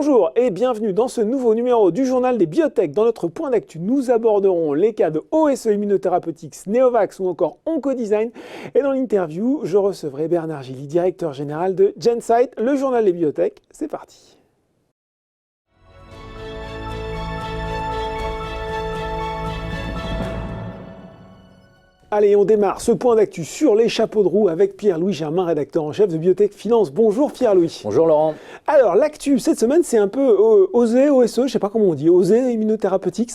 Bonjour et bienvenue dans ce nouveau numéro du journal des biotech. Dans notre point d'actu, nous aborderons les cas de OSE Immunotherapeutics, Neovax ou encore Oncodesign. Et dans l'interview, je recevrai Bernard Gilly, directeur général de Gensight, le journal des biotech. C'est parti. Allez, on démarre ce point d'actu sur les chapeaux de roue avec Pierre-Louis Germain, rédacteur en chef de Biotech Finance. Bonjour Pierre-Louis. Bonjour Laurent. Alors, l'actu cette semaine, c'est un peu OSE, je ne sais pas comment on dit, OSE Immunotherapeutics,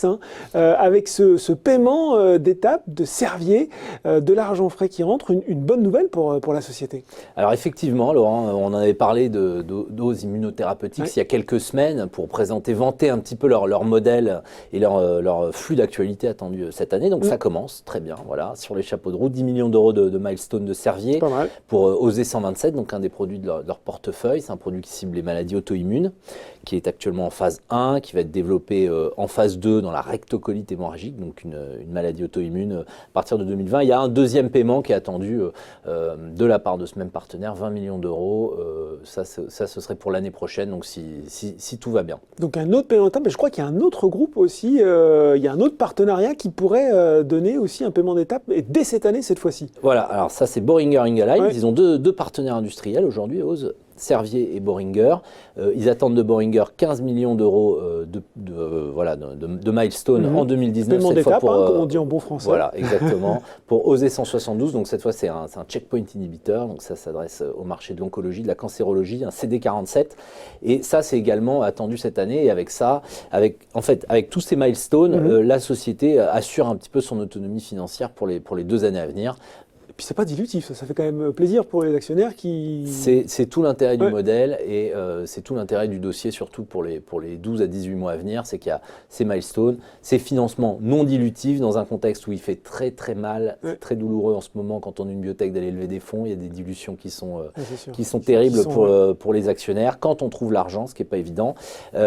avec ce paiement d'étape de Servier, de l'argent frais qui rentre, une bonne nouvelle pour la société. Alors effectivement, Laurent, on en avait parlé d'OSE Immunotherapeutics il y a quelques semaines pour vanter un petit peu leur modèle et leur flux d'actualité attendu cette année. Donc ça commence très bien, voilà. Sur les chapeaux de roue, 10 millions d'euros de milestone de Servier pour OSE 127, donc un des produits de leur portefeuille. C'est un produit qui cible les maladies auto-immunes, qui est actuellement en phase 1, qui va être développé en phase 2 dans la rectocolite hémorragique, donc une maladie auto-immune à partir de 2020. Il y a un deuxième paiement qui est attendu de la part de ce même partenaire, 20 millions d'euros. Ça, ce serait pour l'année prochaine, donc si tout va bien. Donc un autre paiement d'étape, mais je crois qu'il y a un autre groupe aussi, il y a un autre partenariat qui pourrait donner aussi un paiement d'étape, et dès cette année, cette fois-ci. Voilà, alors ça c'est Boehringer Ingelheim, ils ont deux partenaires industriels aujourd'hui, OSE, Servier et Boehringer. Ils attendent de Boehringer 15 millions d'euros de milestone en 2019. Paiement d'étape, comme on dit en bon français. Voilà, exactement. Pour OSE 172, donc cette fois c'est un checkpoint inhibitor, donc ça s'adresse au marché de l'oncologie, de la cancérologie, un CD47. Et ça c'est également attendu cette année. Et avec ça, avec tous ces milestones, la société assure un petit peu son autonomie financière pour les 2 années à venir. Puis c'est pas dilutif, ça fait quand même plaisir pour les actionnaires qui... C'est tout l'intérêt du modèle et c'est tout l'intérêt du dossier, surtout pour les 12 à 18 mois à venir, c'est qu'il y a ces milestones, ces financements non dilutifs dans un contexte où il fait très très mal, très douloureux en ce moment quand on est une biotech d'aller lever des fonds, il y a des dilutions qui sont terribles pour les actionnaires quand on trouve l'argent, ce qui n'est pas évident.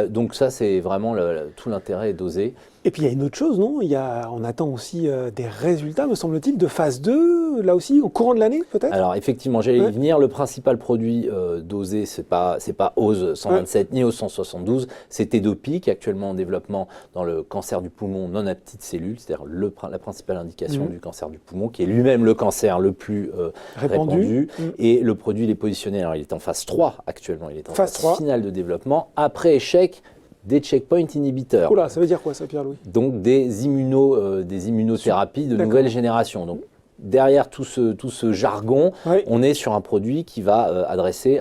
Donc ça c'est vraiment tout l'intérêt d'oser. Et puis il y a une autre chose, non ? On attend aussi des résultats, me semble-t-il, de phase 2, là aussi, au courant de l'année, peut-être ? Alors effectivement, j'allais y venir. Le principal produit d'OSE, c'est pas OSE 127 ni OSE 172, c'est Tedopi, qui est actuellement en développement dans le cancer du poumon non à petites cellules, c'est-à-dire la principale indication du cancer du poumon, qui est lui-même le cancer le plus répandu. Et le produit, il est positionné, alors il est en phase 3 actuellement, il est en phase finale de développement, après échec des checkpoint inhibiteurs. Oula, ça veut dire quoi ça, Pierre-Louis ? Donc des immunothérapies de nouvelle génération. Donc derrière tout ce jargon, on est sur un produit qui va adresser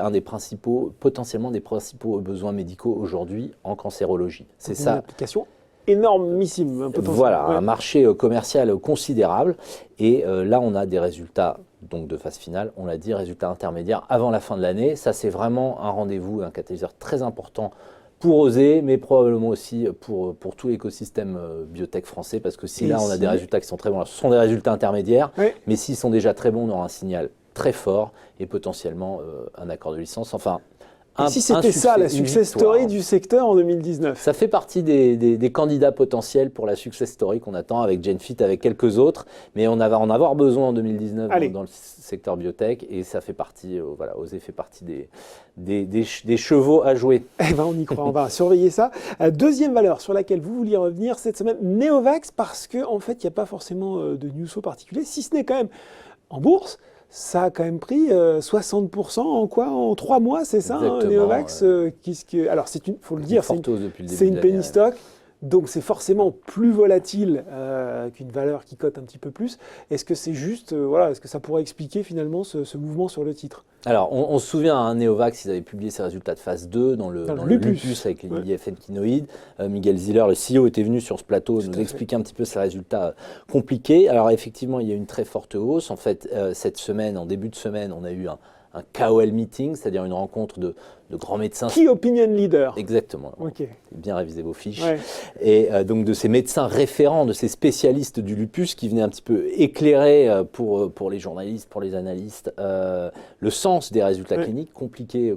potentiellement des principaux besoins médicaux aujourd'hui en cancérologie. C'est ça. Une application énormissime, potentiellement. Voilà, un marché commercial considérable. Et là, on a des résultats donc de phase finale, on l'a dit, résultats intermédiaires avant la fin de l'année. Ça, c'est vraiment un rendez-vous, un catalyseur très important pour OSE, mais probablement aussi pour tout l'écosystème biotech français, parce que si on a des résultats qui sont très bons, ce sont des résultats intermédiaires, mais s'ils sont déjà très bons, on aura un signal très fort et potentiellement un accord de licence. Enfin, si c'était ça la success story du secteur en 2019. Ça fait partie des candidats potentiels pour la success story qu'on attend avec Genfit, avec quelques autres, mais on va en avoir besoin en 2019 dans le secteur biotech, et ça fait partie, OSE fait partie des chevaux à jouer. Eh ben on y croit, on va surveiller ça. Deuxième valeur sur laquelle vous vouliez revenir cette semaine, Neovax, parce qu'en fait, il n'y a pas forcément de news flow particulier, si ce n'est quand même en bourse. Ça a quand même pris 60% en 3 mois, c'est ça, Neovax alors, faut le dire, c'est une penny stock, donc c'est forcément plus volatile qu'une valeur qui cote un petit peu plus. Est-ce que c'est juste, est-ce que ça pourrait expliquer finalement ce mouvement sur le titre ? Alors, on se souvient, Neovax, ils avaient publié ses résultats de phase 2 dans le lupus avec les IFN-quinoïdes. Miguel Ziller, le CEO, était venu sur ce plateau nous expliquer un petit peu ces résultats compliqués. Alors, effectivement, il y a une très forte hausse. En fait, cette semaine, en début de semaine, on a eu un KOL meeting, c'est-à-dire une rencontre de grands médecins. Key Opinion Leader. Exactement. Okay. Bien réviser vos fiches. Et donc de ces médecins référents, de ces spécialistes du lupus qui venaient un petit peu éclairer pour les journalistes, pour les analystes, le sens des résultats cliniques, compliqués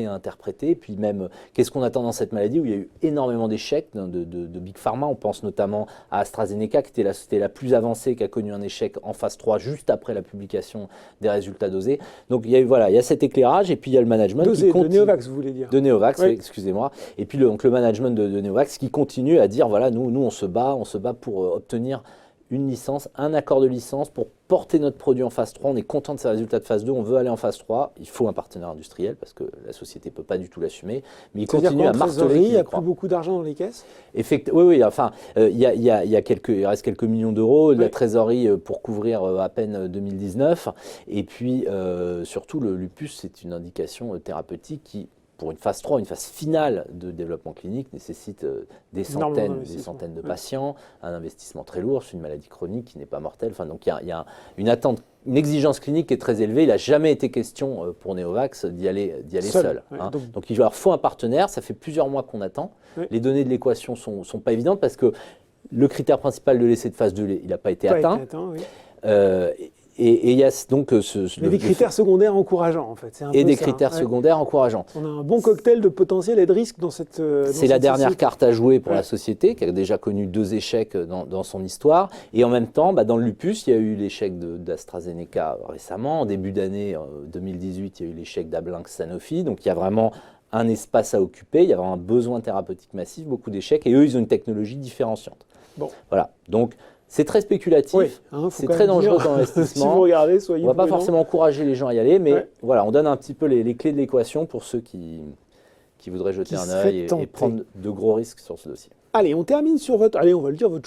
à interpréter. Puis même, qu'est-ce qu'on attend dans cette maladie où il y a eu énormément d'échecs de Big Pharma. On pense notamment à AstraZeneca, qui était la plus avancée, qui a connu un échec en phase 3 juste après la publication des résultats d'OSE. Donc il y a eu voilà, il y a cet éclairage et puis il y a le management qui de continue. Neovax, vous voulez dire. De Neovax, Oui. oui, excusez-moi. Et puis donc le management de Neovax qui continue à dire voilà, nous on se bat pour obtenir une licence, un accord de licence pour porter notre produit en phase 3. On est content de ces résultats de phase 2, on veut aller en phase 3. Il faut un partenaire industriel parce que la société ne peut pas du tout l'assumer. Mais il continue à marteler Il qu'il n'y a y croit. plus beaucoup d'argent dans les caisses. Oui, enfin, il reste quelques millions d'euros de la Oui. trésorerie pour couvrir à peine 2019. Et puis, surtout, le lupus, c'est une indication thérapeutique qui, pour une phase 3, une phase finale de développement clinique, nécessite des centaines de patients, un investissement très lourd, c'est une maladie chronique qui n'est pas mortelle. Enfin, donc il y a une attente, une exigence clinique qui est très élevée. Il n'a jamais été question pour Neovax d'y aller seul. Ouais, Hein. Donc il leur faut un partenaire, ça fait plusieurs mois qu'on attend. Oui. Les données de l'équation ne sont pas évidentes parce que le critère principal de l'essai de phase 2, il n'a pas été atteint. Oui. Et il y a donc des critères secondaires encourageants, en fait. Et des critères secondaires encourageants. On a un bon cocktail de potentiel et de risques dans cette. C'est la dernière carte à jouer pour la société, qui a déjà connu 2 échecs dans son histoire. Et en même temps, dans le lupus, il y a eu l'échec d'AstraZeneca récemment. En début d'année 2018, il y a eu l'échec d'Ablinx-Sanofi. Donc il y a vraiment un espace à occuper. Il y a vraiment un besoin thérapeutique massif, beaucoup d'échecs. Et eux, ils ont une technologie différenciante. Bon. Voilà. Donc, c'est très spéculatif, c'est très dangereux dans l'investissement. Si vous regardez, soyez on ne va pas forcément encourager les gens à y aller, mais voilà, on donne un petit peu les clés de l'équation pour ceux qui voudraient jeter un œil et prendre de gros risques sur ce dossier. Allez, on termine sur votre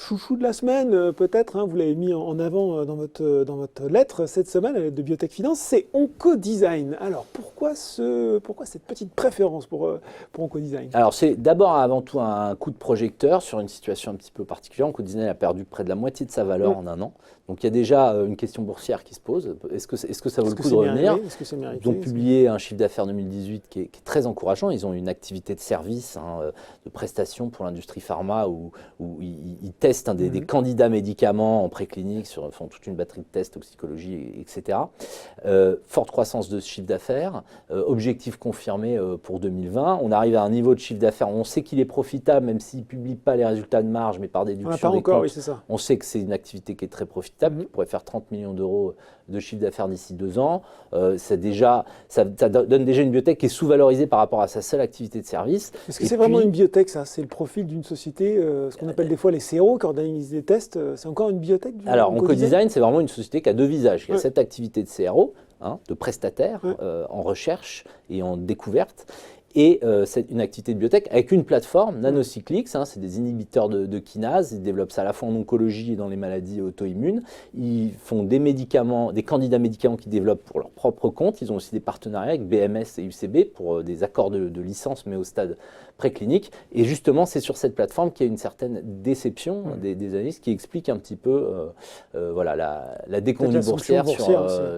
chouchou de la semaine, peut-être, vous l'avez mis en avant dans votre lettre cette semaine, la lettre de Biotech Finance, c'est Oncodesign. Alors, pourquoi cette petite préférence pour Oncodesign ? Alors, c'est d'abord avant tout un coup de projecteur sur une situation un petit peu particulière. Oncodesign a perdu près de la moitié de sa valeur en un an. Donc, il y a déjà une question boursière qui se pose. Est-ce que ça vaut le coup de revenir ? Ils ont publié un chiffre d'affaires 2018 qui est très encourageant. Ils ont une activité de service, de prestation pour l'industrie pharma où ils testent des candidats médicaments en préclinique, font toute une batterie de tests, toxicologie, etc. Forte croissance de ce chiffre d'affaires, objectif confirmé pour 2020. On arrive à un niveau de chiffre d'affaires, on sait qu'il est profitable, même s'il ne publie pas les résultats de marge, mais par déduction des comptes, on sait que c'est une activité qui est très profitable, qui pourrait faire 30 millions d'euros de chiffre d'affaires d'ici 2 ans. Ça donne déjà une biotech qui est sous-valorisée par rapport à sa seule activité de service. Est-ce que c'est vraiment une biotech, ça ? C'est le profil d'une société, ce qu'on appelle des fois les CRO qui organisent des tests. C'est encore une biotech ? Alors, Oncodesign, c'est vraiment une société qui a 2 visages. Il y a cette activité de CRO, de prestataire en recherche et en découverte. Et c'est une activité de biotech avec une plateforme, Nanocyclix, c'est des inhibiteurs de kinase, ils développent ça à la fois en oncologie et dans les maladies auto-immunes. Ils font des médicaments, des candidats médicaments qu'ils développent pour leur propre compte. Ils ont aussi des partenariats avec BMS et UCB pour des accords de licence, mais au stade préclinique. Et justement, c'est sur cette plateforme qu'il y a une certaine déception des analystes qui expliquent un petit peu la déconvenue boursière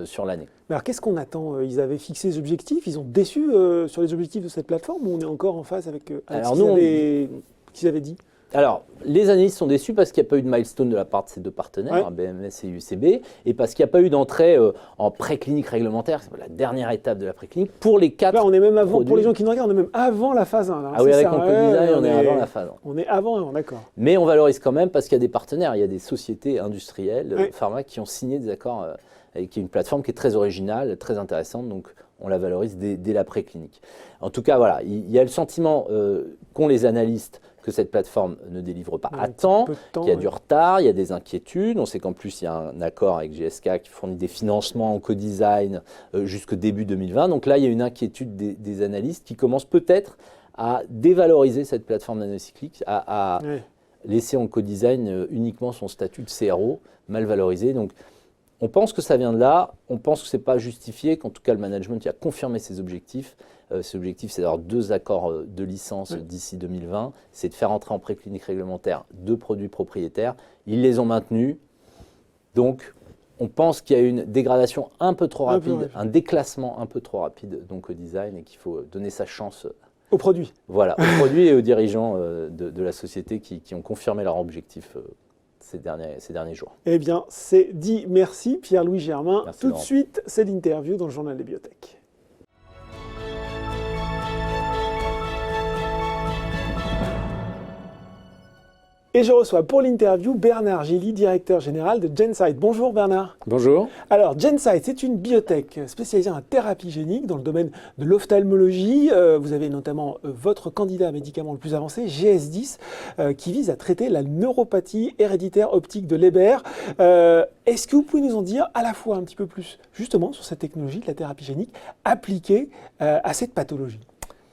sur l'année. Mais alors, qu'est-ce qu'on attend ? Ils avaient fixé des objectifs, ils ont déçu sur les objectifs de cette plateforme ou on est encore en phase avec ce qu'ils avaient dit ? Alors, les analystes sont déçus parce qu'il n'y a pas eu de milestone de la part de ces 2 partenaires, BMS et UCB, et parce qu'il n'y a pas eu d'entrée en préclinique réglementaire, c'est la dernière étape de la préclinique, pour les 4 Là, on est même avant, produits. pour les gens qui nous regardent, on est même avant la phase 1. Là, oui, avec Oncodesign, on est avant la phase 1. On est avant, d'accord. Mais on valorise quand même parce qu'il y a des partenaires, il y a des sociétés industrielles, pharma, qui ont signé des accords avec une plateforme qui est très originale, très intéressante, donc on la valorise dès la préclinique. En tout cas, voilà, il y a le sentiment qu'ont les analystes que cette plateforme ne délivre pas à temps, qu'il y a du retard, il y a des inquiétudes. On sait qu'en plus, il y a un accord avec GSK qui fournit des financements en co-design jusqu'au début 2020. Donc là, il y a une inquiétude des analystes qui commencent peut-être à dévaloriser cette plateforme nanocyclique, à laisser en co-design uniquement son statut de CRO, mal valorisé. Donc, on pense que ça vient de là, on pense que ce n'est pas justifié, qu'en tout cas le management a confirmé ses objectifs. Ces objectifs, c'est d'avoir 2 accords de licence d'ici 2020, c'est de faire entrer en préclinique réglementaire 2 produits propriétaires. Ils les ont maintenus, donc on pense qu'il y a une dégradation un peu trop rapide, un déclassement un peu trop rapide d'Oncodesign et qu'il faut donner sa chance aux produits. Voilà, aux produits et aux dirigeants de la société qui ont confirmé leur objectif ces derniers jours. Eh bien, c'est dit. Merci Pierre-Louis Germain. Merci, Tout Laurent. de suite, c'est l'interview dans le Journal des Biotech. Et je reçois pour l'interview Bernard Gilly, directeur général de Gensight. Bonjour Bernard. Bonjour. Alors Gensight, c'est une biotech spécialisée en thérapie génique dans le domaine de l'ophtalmologie. Vous avez notamment votre candidat médicament le plus avancé, GS10, qui vise à traiter la neuropathie héréditaire optique de Leber. Est-ce que vous pouvez nous en dire à la fois un petit peu plus justement sur cette technologie de la thérapie génique appliquée à cette pathologie?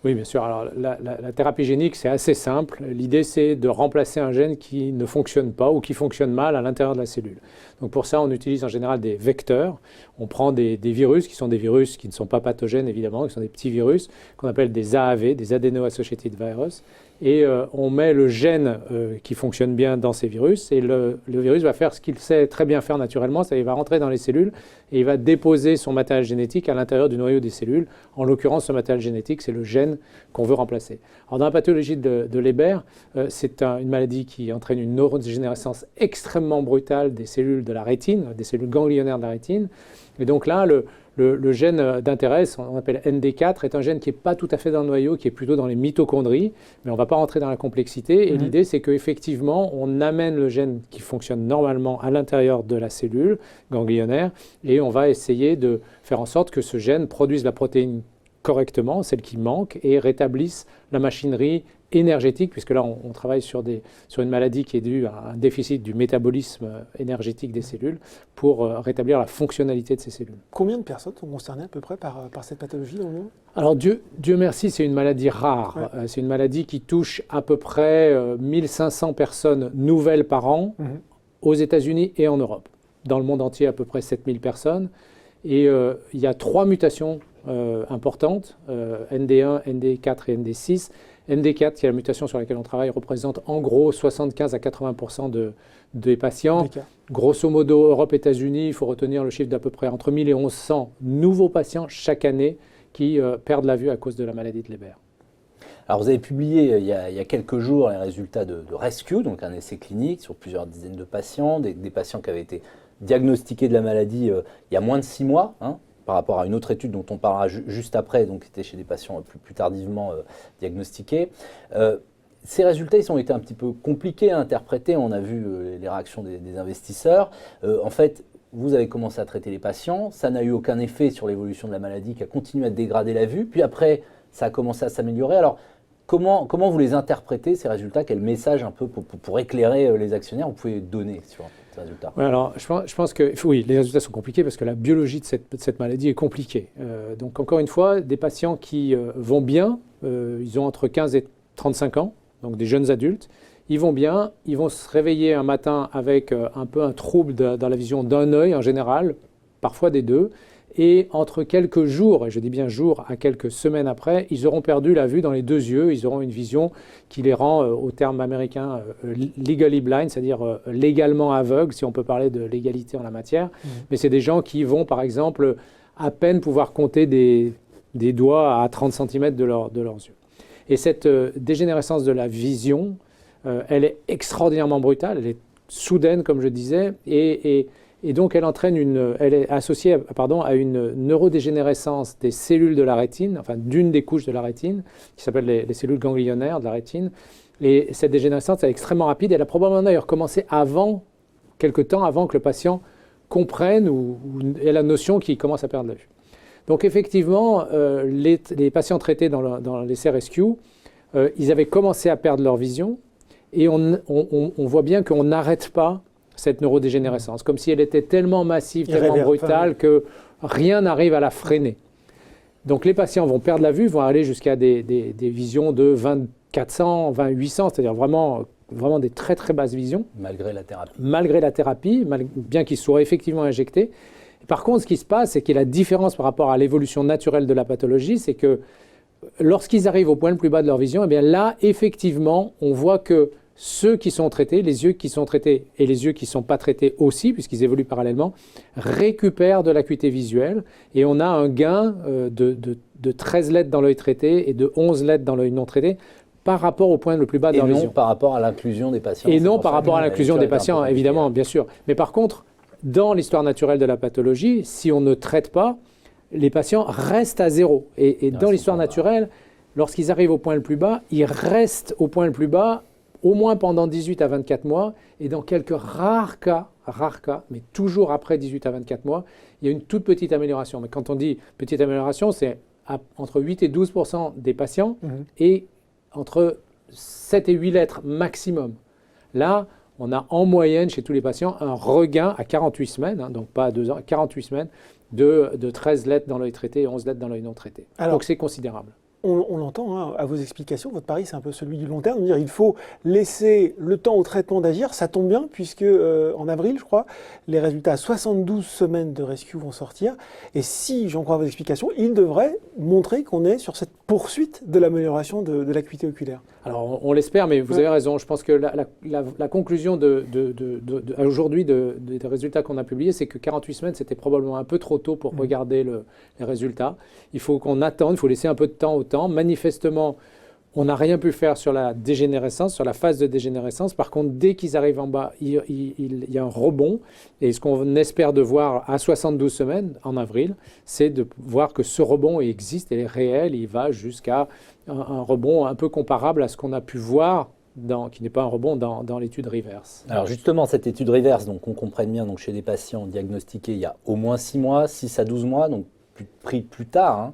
Oui, bien sûr. Alors, la thérapie génique, c'est assez simple. L'idée, c'est de remplacer un gène qui ne fonctionne pas ou qui fonctionne mal à l'intérieur de la cellule. Donc, pour ça, on utilise en général des vecteurs. On prend des virus qui sont des virus qui ne sont pas pathogènes, évidemment, qui sont des petits virus qu'on appelle des AAV, des Adeno-Associated Virus. Et on met le gène qui fonctionne bien dans ces virus. Et le virus va faire ce qu'il sait très bien faire naturellement, c'est qu'il va rentrer dans les cellules et il va déposer son matériel génétique à l'intérieur du noyau des cellules. En l'occurrence, ce matériel génétique, c'est le gène qu'on veut remplacer. Alors, dans la pathologie de Leber, c'est une maladie qui entraîne une neurodégénérescence extrêmement brutale des cellules de la rétine, des cellules ganglionnaires de la rétine. Et donc là, le gène d'intérêt, on appelle ND4, est un gène qui n'est pas tout à fait dans le noyau, qui est plutôt dans les mitochondries, mais on ne va pas rentrer dans la complexité. Et l'idée, c'est qu'effectivement, on amène le gène qui fonctionne normalement à l'intérieur de la cellule ganglionnaire, et on va essayer de faire en sorte que ce gène produise la protéine correctement, celle qui manque, et rétablisse la machinerie énergétique, puisque là on travaille sur une maladie qui est due à un déficit du métabolisme énergétique des cellules pour rétablir la fonctionnalité de ces cellules. Combien de personnes sont concernées à peu près par cette pathologie dans le monde? Alors Dieu merci, c'est une maladie rare. Ouais. C'est une maladie qui touche à peu près 1500 personnes nouvelles par an aux États-Unis et en Europe. Dans le monde entier, à peu près 7000 personnes. Et il y a 3 mutations importantes, ND1, ND4 et ND6. ND4, qui est la mutation sur laquelle on travaille, représente en gros 75 à 80% des patients. Grosso modo, Europe, États-Unis, il faut retenir le chiffre d'à peu près entre 1000 et 1100 nouveaux patients chaque année qui perdent la vue à cause de la maladie de Leber. Alors vous avez publié il y a quelques jours les résultats de Rescue, donc un essai clinique sur plusieurs dizaines de patients, des patients qui avaient été diagnostiqués de la maladie il y a moins de 6 mois, par rapport à une autre étude dont on parlera juste après, donc qui était chez des patients plus tardivement diagnostiqués. Ces résultats, ils ont été un petit peu compliqués à interpréter. On a vu les réactions des investisseurs. En fait, vous avez commencé à traiter les patients. Ça n'a eu aucun effet sur l'évolution de la maladie qui a continué à dégrader la vue. Puis après, ça a commencé à s'améliorer. Alors, comment vous les interprétez, ces résultats? Quel message un peu pour éclairer les actionnaires vous pouvez donner sur ces résultats? Oui, alors je pense que oui, les résultats sont compliqués parce que la biologie de cette maladie est compliquée. Donc encore une fois, des patients qui vont bien, ils ont entre 15 et 35 ans, donc des jeunes adultes, ils vont bien, ils vont se réveiller un matin avec un peu un trouble dans la vision d'un œil en général, parfois des deux. Et entre quelques jours, et je dis bien jours, à quelques semaines après, ils auront perdu la vue dans les 2 yeux. Ils auront une vision qui les rend, au terme américain, legally blind, c'est-à-dire légalement aveugles, si on peut parler de légalité en la matière. Mais c'est des gens qui vont, par exemple, à peine pouvoir compter des doigts à 30 cm de leurs yeux. Et cette dégénérescence de la vision, elle est extraordinairement brutale, elle est soudaine, comme je disais, et donc, elle est associée à une neurodégénérescence des cellules de la rétine, enfin d'une des couches de la rétine, qui s'appelle les cellules ganglionnaires de la rétine. Et cette dégénérescence est extrêmement rapide. Elle a probablement d'ailleurs commencé quelque temps avant que le patient comprenne ou ait la notion qu'il commence à perdre la vue. Donc, effectivement, les patients traités dans l'essai Rescue, ils avaient commencé à perdre leur vision. Et on voit bien qu'on n'arrête pas cette neurodégénérescence, comme si elle était tellement massive, tellement brutale que rien n'arrive à la freiner. Donc les patients vont perdre la vue, vont aller jusqu'à des visions de 2400, 2800, c'est-à-dire vraiment des très très basses visions. Malgré la thérapie. Malgré la thérapie, bien qu'ils soient effectivement injectés. Par contre, ce qui se passe, c'est que la différence par rapport à l'évolution naturelle de la pathologie, c'est que lorsqu'ils arrivent au point le plus bas de leur vision, eh bien là, effectivement, on voit que ceux qui sont traités, les yeux qui sont traités et les yeux qui ne sont pas traités aussi, puisqu'ils évoluent parallèlement, récupèrent de l'acuité visuelle et on a un gain de 13 lettres dans l'œil traité et de 11 lettres dans l'œil non traité par rapport au point le plus bas de leur vision. Et non par rapport à l'inclusion des patients. Et non par rapport à l'inclusion des patients, évidemment, bien sûr. Mais par contre, dans l'histoire naturelle de la pathologie, si on ne traite pas, les patients restent à zéro. Et dans l'histoire naturelle, lorsqu'ils arrivent au point le plus bas, ils restent au point le plus bas au moins pendant 18 à 24 mois, et dans quelques rares cas, mais toujours après 18 à 24 mois, il y a une toute petite amélioration. Mais quand on dit petite amélioration, c'est entre 8 et 12% des patients et entre 7 et 8 lettres maximum. Là, on a en moyenne chez tous les patients un regain à 48 semaines, donc pas à 2 ans, 48 semaines, de 13 lettres dans l'œil traité et 11 lettres dans l'œil non traité. Alors, donc c'est considérable. On l'entend à vos explications, votre pari c'est un peu celui du long terme, de dire il faut laisser le temps au traitement d'agir, ça tombe bien puisque en avril je crois, les résultats à 72 semaines de rescue vont sortir et si j'en crois à vos explications, il devrait montrer qu'on est sur cette poursuite de l'amélioration de l'acuité oculaire. Alors on l'espère, mais vous avez raison, je pense que la conclusion aujourd'hui des résultats qu'on a publiés, c'est que 48 semaines c'était probablement un peu trop tôt pour regarder les résultats. Il faut qu'on attende, il faut laisser un peu de temps au temps. Manifestement, on n'a rien pu faire sur la dégénérescence, sur la phase de dégénérescence. Par contre, dès qu'ils arrivent en bas, il y a un rebond. Et ce qu'on espère de voir à 72 semaines, en avril, c'est de voir que ce rebond existe et est réel. Il va jusqu'à un rebond un peu comparable à ce qu'on a pu voir, qui n'est pas un rebond dans l'étude reverse. Alors justement, cette étude reverse, donc on comprenne bien, donc chez des patients diagnostiqués il y a au moins 6 mois, 6 à 12 mois, donc pris plus tard.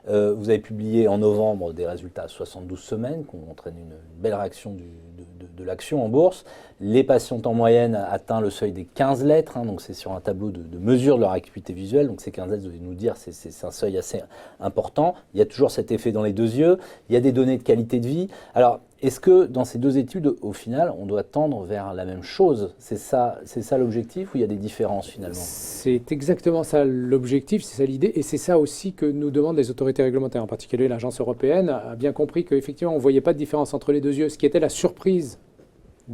Vous avez publié en novembre des résultats à 72 semaines qui ont entraîné une belle réaction de l'action en bourse. Les patients en moyenne atteint le seuil des 15 lettres, donc c'est sur un tableau de mesure de leur acuité visuelle. Donc ces 15 lettres, vous devez nous dire, c'est un seuil assez important. Il y a toujours cet effet dans les deux yeux. Il y a des données de qualité de vie. Alors, est-ce que dans ces deux études, au final, on doit tendre vers la même chose? C'est ça l'objectif ou il y a des différences finalement? C'est exactement ça l'objectif, c'est ça l'idée. Et c'est ça aussi que nous demandent les autorités réglementaires. En particulier, l'Agence européenne a bien compris qu'effectivement, on ne voyait pas de différence entre les deux yeux. Ce qui était la surprise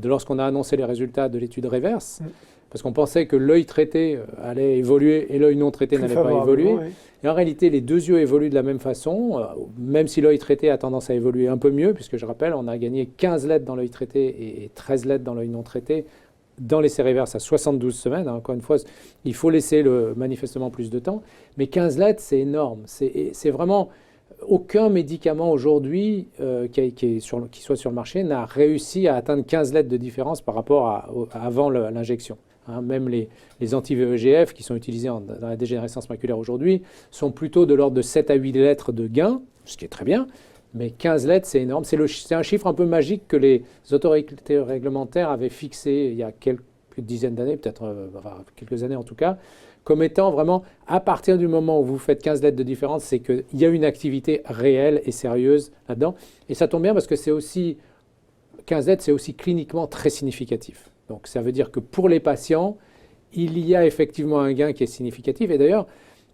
lorsqu'on a annoncé les résultats de l'étude reverse, parce qu'on pensait que l'œil traité allait évoluer et l'œil non traité n'allait pas évoluer. Oui. Et en réalité, les deux yeux évoluent de la même façon, même si l'œil traité a tendance à évoluer un peu mieux, puisque je rappelle, on a gagné 15 lettres dans l'œil traité et 13 lettres dans l'œil non traité dans l'essai reverse à 72 semaines. Encore une fois, il faut laisser manifestement plus de temps. Mais 15 lettres, c'est énorme. C'est vraiment... Aucun médicament aujourd'hui qui soit sur le marché n'a réussi à atteindre 15 lettres de différence par rapport à avant l'injection. Même les anti-VEGF qui sont utilisés dans la dégénérescence maculaire aujourd'hui sont plutôt de l'ordre de 7 à 8 lettres de gain, ce qui est très bien, mais 15 lettres, c'est énorme. C'est un chiffre un peu magique que les autorités réglementaires avaient fixé il y a quelques dizaines d'années, peut-être quelques années en tout cas, comme étant vraiment, à partir du moment où vous faites 15 lettres de différence, c'est qu'il y a une activité réelle et sérieuse là-dedans. Et ça tombe bien parce que 15 lettres, c'est aussi cliniquement très significatif. Donc ça veut dire que pour les patients, il y a effectivement un gain qui est significatif. Et d'ailleurs,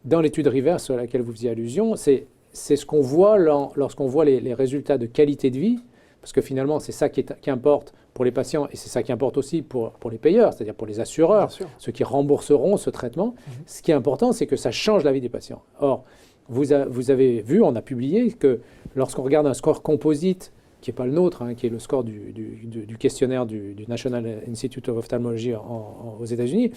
dans l'étude reverse sur laquelle vous faisiez allusion, c'est ce qu'on voit lorsqu'on voit les résultats de qualité de vie, parce que finalement, c'est ça qui importe pour les patients et c'est ça qui importe aussi pour les payeurs, c'est-à-dire pour les assureurs, ceux qui rembourseront ce traitement. Ce qui est important, c'est que ça change la vie des patients. Or, vous avez vu, on a publié que lorsqu'on regarde un score composite, qui n'est pas le nôtre, qui est le score du questionnaire du National Institute of Ophthalmology aux États-Unis,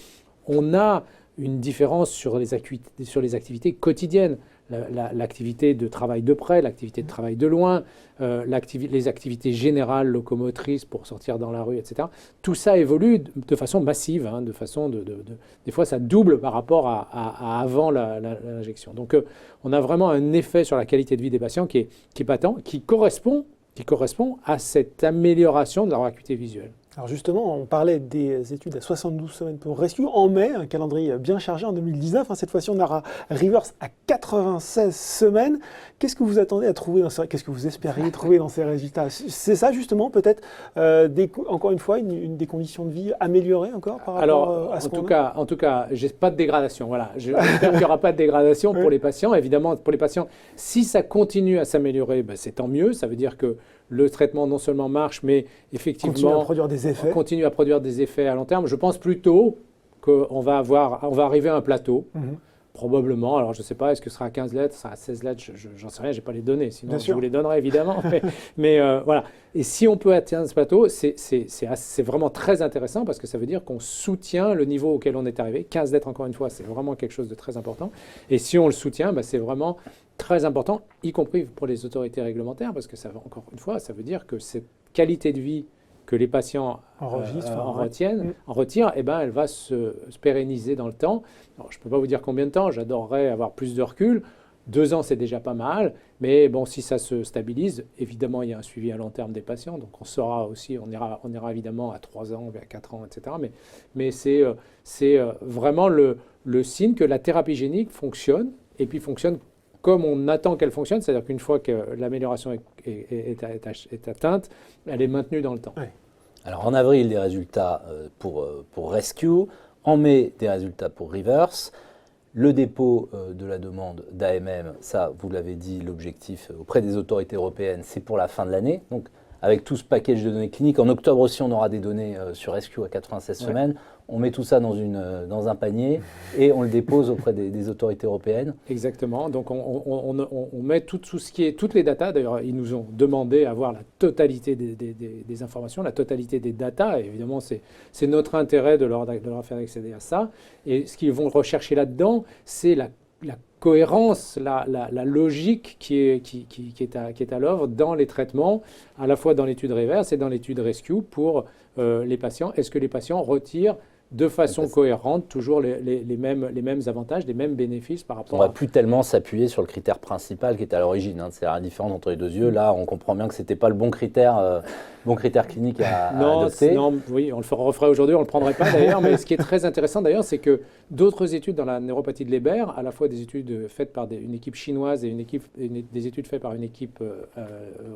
on a une différence sur les activités quotidiennes. L'activité de travail de près, l'activité de travail de loin, les activités générales, locomotrices pour sortir dans la rue, etc. Tout ça évolue de façon massive, de façon des fois ça double par rapport à avant l'injection. Donc on a vraiment un effet sur la qualité de vie des patients qui est patent, qui correspond à cette amélioration de leur acuité visuelle. Alors justement, on parlait des études à 72 semaines pour Rescue. En mai, un calendrier bien chargé en 2019. Cette fois-ci, on aura Reverse à 96 semaines. Qu'est-ce que vous attendez à trouver qu'est-ce que vous espériez trouver dans ces résultats? C'est ça justement, peut-être, encore une fois, des conditions de vie améliorées encore par rapport à ce qu'on a? En tout cas, j'ai pas de dégradation. Voilà. J'espère qu'il n'y aura pas de dégradation pour les patients. Évidemment, pour les patients, si ça continue à s'améliorer, c'est tant mieux. Ça veut dire que le traitement non seulement marche, mais effectivement continue à produire des effets à long terme. Je pense plutôt qu'on va arriver à un plateau, probablement. Alors je ne sais pas, est-ce que ce sera à 15 lettres, ce sera à 16 lettres, j'en sais rien, je n'ai pas les données, sinon je vous les donnerai évidemment. mais voilà. Et si on peut atteindre ce plateau, c'est vraiment très intéressant parce que ça veut dire qu'on soutient le niveau auquel on est arrivé. 15 lettres, encore une fois, c'est vraiment quelque chose de très important. Et si on le soutient, c'est vraiment très important, y compris pour les autorités réglementaires, parce que ça, encore une fois, ça veut dire que cette qualité de vie que les patients retirent, elle va se pérenniser dans le temps. Alors, je ne peux pas vous dire combien de temps, j'adorerais avoir plus de recul. 2 ans, c'est déjà pas mal, mais bon, si ça se stabilise, évidemment, il y a un suivi à long terme des patients, donc on saura aussi, on ira évidemment à 3 ans, à 4 ans, etc. Mais c'est vraiment le signe que la thérapie génique fonctionne, et puis fonctionne comme on attend qu'elle fonctionne, c'est-à-dire qu'une fois que l'amélioration est atteinte, elle est maintenue dans le temps. Oui. Alors en avril, des résultats pour Rescue, en mai, des résultats pour Reverse. Le dépôt de la demande d'AMM, ça, vous l'avez dit, l'objectif auprès des autorités européennes, c'est pour la fin de l'année. Donc, avec tout ce package de données cliniques, en octobre aussi, on aura des données sur Rescue à 96 semaines. On met tout ça dans un panier et on le dépose auprès des autorités européennes. Exactement. Donc, on met tout ce qui est, toutes les datas. D'ailleurs, ils nous ont demandé d'avoir la totalité des informations, la totalité des datas. Et évidemment, c'est notre intérêt de leur faire accéder à ça. Et ce qu'ils vont rechercher là-dedans, c'est la cohérence, la logique qui est à l'œuvre dans les traitements, à la fois dans l'étude Reverse et dans l'étude Rescue pour les patients. Est-ce que les patients retirent de façon cohérente toujours les mêmes avantages, les mêmes bénéfices par rapport On ne va plus tellement s'appuyer sur le critère principal qui était à l'origine. C'est la différence entre les 2 yeux. Là, on comprend bien que ce n'était pas le bon critère clinique à adopter. Non, oui, on le referait aujourd'hui, on ne le prendrait pas d'ailleurs. Mais ce qui est très intéressant d'ailleurs, c'est que d'autres études dans la neuropathie de Leber, à la fois des études faites par une équipe chinoise et des études faites par une équipe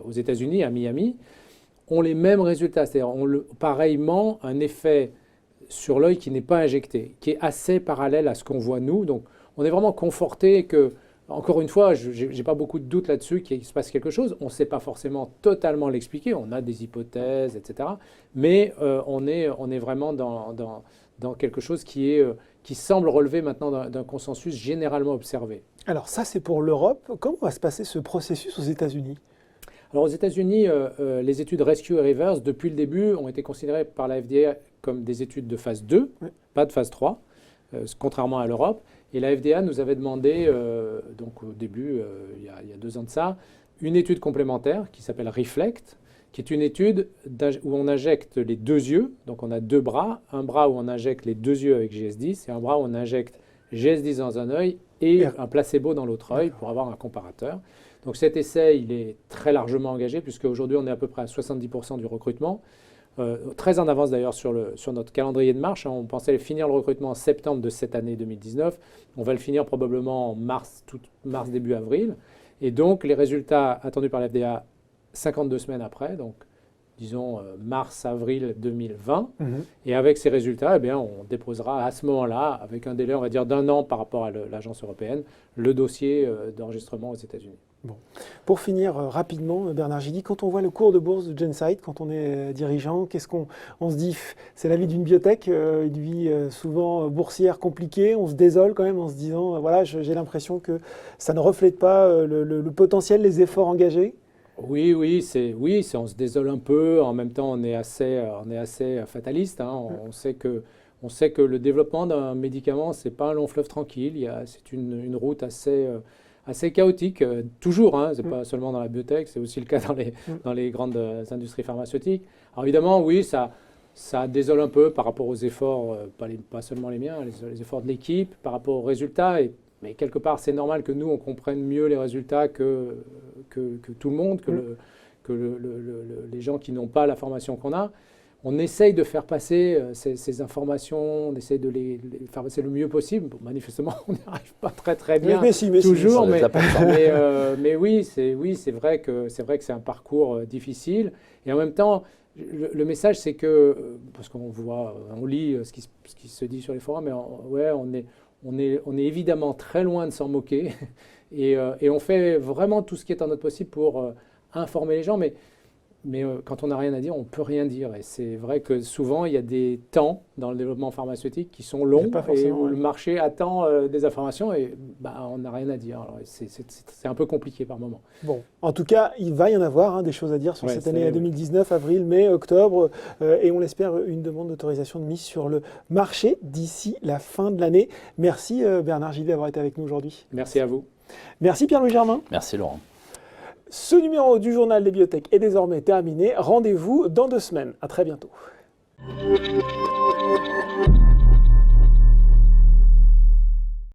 aux États-Unis, à Miami, ont les mêmes résultats. C'est-à-dire pareillement un effet sur l'œil qui n'est pas injecté, qui est assez parallèle à ce qu'on voit nous. Donc, on est vraiment conforté que, encore une fois, je n'ai pas beaucoup de doutes là-dessus qu'il se passe quelque chose. On ne sait pas forcément totalement l'expliquer. On a des hypothèses, etc. Mais on est vraiment dans quelque chose qui semble relever maintenant d'un consensus généralement observé. Alors ça, c'est pour l'Europe. Comment va se passer ce processus aux États-Unis ? Alors aux États-Unis, les études Rescue et Reverse, depuis le début, ont été considérées par la FDA comme des études de phase 2, pas de phase 3, contrairement à l'Europe. Et la FDA nous avait demandé, donc au début, il y a 2 ans de ça, une étude complémentaire qui s'appelle Reflect, qui est une étude où on injecte les 2 yeux. Donc on a 2 bras, un bras où on injecte les 2 yeux avec GS10 et un bras où on injecte GS10 dans un œil et un placebo dans l'autre œil pour avoir un comparateur. Donc cet essai, il est très largement engagé puisque aujourd'hui on est à peu près à 70% du recrutement. Très en avance d'ailleurs sur notre calendrier de marche. On pensait finir le recrutement en septembre de cette année 2019. On va le finir probablement en mars, début avril. Et donc les résultats attendus par la FDA 52 semaines après, donc disons mars-avril 2020. Et avec ces résultats, eh bien, on déposera à ce moment-là, avec un délai on va dire d'1 an par rapport à l'agence européenne, le dossier d'enregistrement aux États-Unis. Bon. Pour finir rapidement, Bernard Gilly, quand on voit le cours de bourse de Gensight, quand on est dirigeant, qu'est-ce qu'on se dit? C'est la vie d'une biotech, une vie souvent boursière compliquée. On se désole quand même en se disant, voilà, j'ai l'impression que ça ne reflète pas le potentiel, les efforts engagés. Oui, on se désole un peu. En même temps, on est assez fataliste. Hein. On sait que le développement d'un médicament, c'est pas un long fleuve tranquille. C'est une route assez chaotique, toujours. Hein. C'est pas seulement dans la biotech, c'est aussi le cas dans les grandes industries pharmaceutiques. Alors évidemment, oui, ça désole un peu par rapport aux efforts, pas seulement les miens, les efforts de l'équipe, par rapport aux résultats. Mais quelque part, c'est normal que nous, on comprenne mieux les résultats que tout le monde, que les gens qui n'ont pas la formation qu'on a. On essaye de faire passer ces informations, on essaye de les faire passer le mieux possible. Bon, manifestement, on n'y arrive pas très bien toujours, mais oui, c'est vrai que c'est un parcours difficile. Et en même temps, le message, c'est que, parce qu'on lit ce qui se dit sur les forums, mais on est évidemment très loin de s'en moquer et on fait vraiment tout ce qui est en notre possible pour informer les gens, mais quand on n'a rien à dire, on ne peut rien dire. Et c'est vrai que souvent, il y a des temps dans le développement pharmaceutique qui sont longs et où le marché attend des informations et on n'a rien à dire. Alors, c'est un peu compliqué par moment. Bon, en tout cas, il va y en avoir des choses à dire sur cette année 2019, avril, mai, octobre, et on l'espère une demande d'autorisation de mise sur le marché d'ici la fin de l'année. Merci Bernard Gilly d'avoir été avec nous aujourd'hui. Merci à vous. Merci Pierre-Louis Germain. Merci Laurent. Ce numéro du Journal des Biotech est désormais terminé. Rendez-vous dans 2 semaines. À très bientôt.